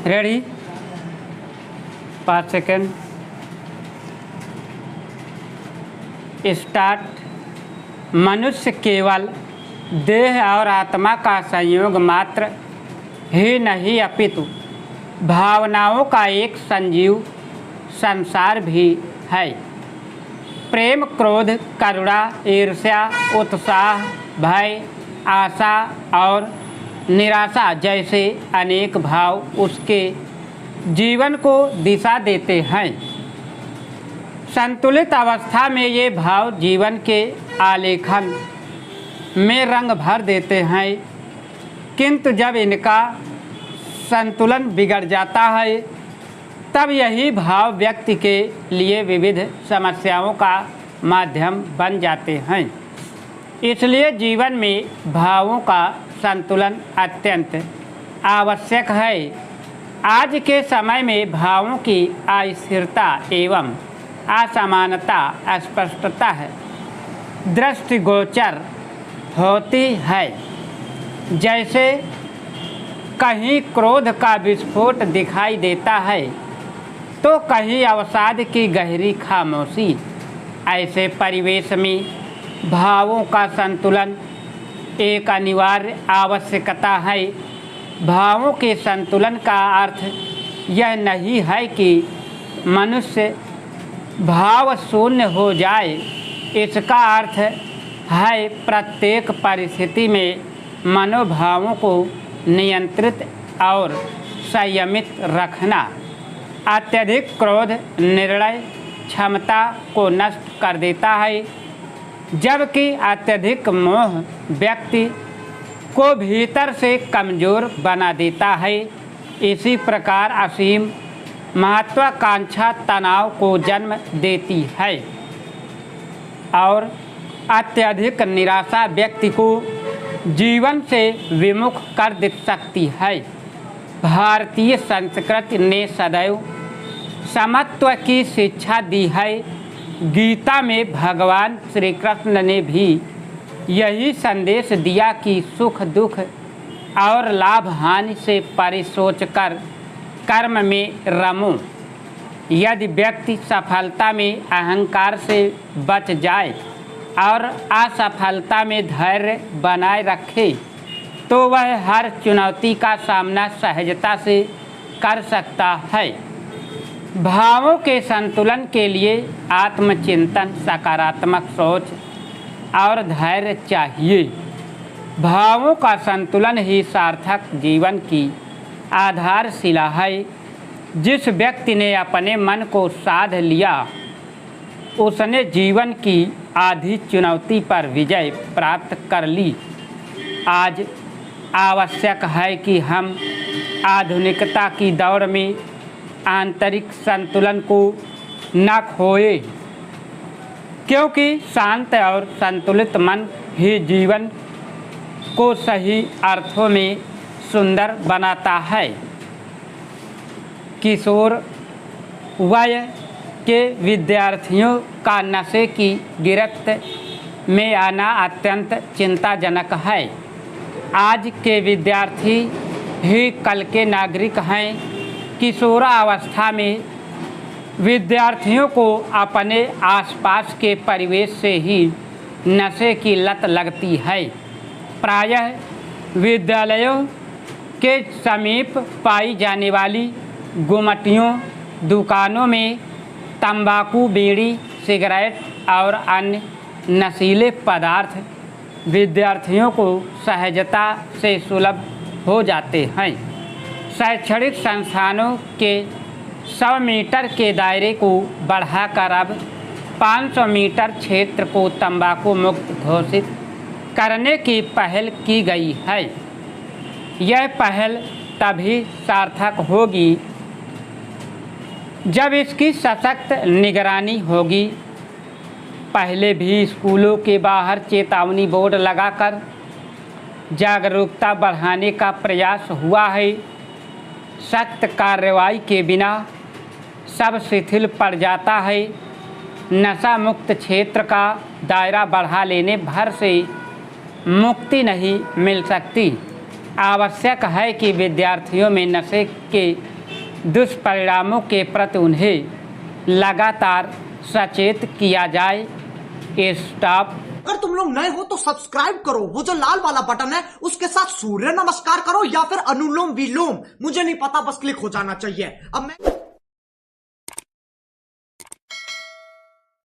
Ready 5 second start. मनुष्य केवल देह और आत्मा का संयोग मात्र ही नहीं अपितु भावनाओं का एक संजीव संसार भी है। प्रेम, क्रोध, करुणा, ईर्ष्या, उत्साह, भय, आशा और निराशा जैसे अनेक भाव उसके जीवन को दिशा देते हैं। संतुलित अवस्था में ये भाव जीवन के आलेखन में रंग भर देते हैं, किंतु जब इनका संतुलन बिगड़ जाता है तब यही भाव व्यक्ति के लिए विविध समस्याओं का माध्यम बन जाते हैं। इसलिए जीवन में भावों का संतुलन अत्यंत आवश्यक है। आज के समय में भावों की अस्थिरता एवं असमानता स्पष्टता है दृष्टिगोचर होती है। जैसे कहीं क्रोध का विस्फोट दिखाई देता है तो कहीं अवसाद की गहरी खामोशी। ऐसे परिवेश में भावों का संतुलन एक अनिवार्य आवश्यकता है। भावों के संतुलन का अर्थ यह नहीं है कि मनुष्य भाव शून्य हो जाए। इसका अर्थ है प्रत्येक परिस्थिति में मनोभावों को नियंत्रित और संयमित रखना। अत्यधिक क्रोध निर्णय क्षमता को नष्ट कर देता है, जबकि अत्यधिक मोह व्यक्ति को भीतर से कमज़ोर बना देता है। इसी प्रकार असीम महत्वाकांक्षा तनाव को जन्म देती है और अत्यधिक निराशा व्यक्ति को जीवन से विमुख कर दे सकती है। भारतीय संस्कृति ने सदैव समत्व की शिक्षा दी है। गीता में भगवान श्री कृष्ण ने भी यही संदेश दिया कि सुख दुख और लाभ हानि से परिसोच कर कर्म में रमो। यदि व्यक्ति सफलता में अहंकार से बच जाए और असफलता में धैर्य बनाए रखे तो वह हर चुनौती का सामना सहजता से कर सकता है। भावों के संतुलन के लिए आत्मचिंतन, सकारात्मक सोच और धैर्य चाहिए। भावों का संतुलन ही सार्थक जीवन की आधारशिला है। जिस व्यक्ति ने अपने मन को साध लिया उसने जीवन की आधी चुनौती पर विजय प्राप्त कर ली। आज आवश्यक है कि हम आधुनिकता की दौड़ में आंतरिक संतुलन को न खोए, क्योंकि शांत और संतुलित मन ही जीवन को सही अर्थों में सुंदर बनाता है। किशोर वय के विद्यार्थियों का नशे की गिरफ्त में आना अत्यंत चिंताजनक है। आज के विद्यार्थी ही कल के नागरिक हैं। किशोरावस्था में विद्यार्थियों को अपने आसपास के परिवेश से ही नशे की लत लगती है। प्रायः विद्यालयों के समीप पाई जाने वाली गुमटियों, दुकानों में तंबाकू, बीड़ी, सिगरेट और अन्य नशीले पदार्थ विद्यार्थियों को सहजता से सुलभ हो जाते हैं। शैक्षणिक संस्थानों के 100 मीटर के दायरे को बढ़ाकर अब 500 मीटर क्षेत्र को तंबाकू मुक्त घोषित करने की पहल की गई है। यह पहल तभी सार्थक होगी जब इसकी सशक्त निगरानी होगी। पहले भी स्कूलों के बाहर चेतावनी बोर्ड लगाकर जागरूकता बढ़ाने का प्रयास हुआ है। सख्त कार्रवाई के बिना सब शिथिल पड़ जाता है। नशा मुक्त क्षेत्र का दायरा बढ़ा लेने भर से मुक्ति नहीं मिल सकती। आवश्यक है कि विद्यार्थियों में नशे के दुष्परिणामों के प्रति उन्हें लगातार सचेत किया जाए। स्टॉप। अगर तुम लोग नए हो तो सब्सक्राइब करो, वो जो लाल वाला बटन है उसके साथ सूर्य नमस्कार करो या फिर अनुलोम विलोम, मुझे नहीं पता, बस क्लिक हो जाना चाहिए। अब मैं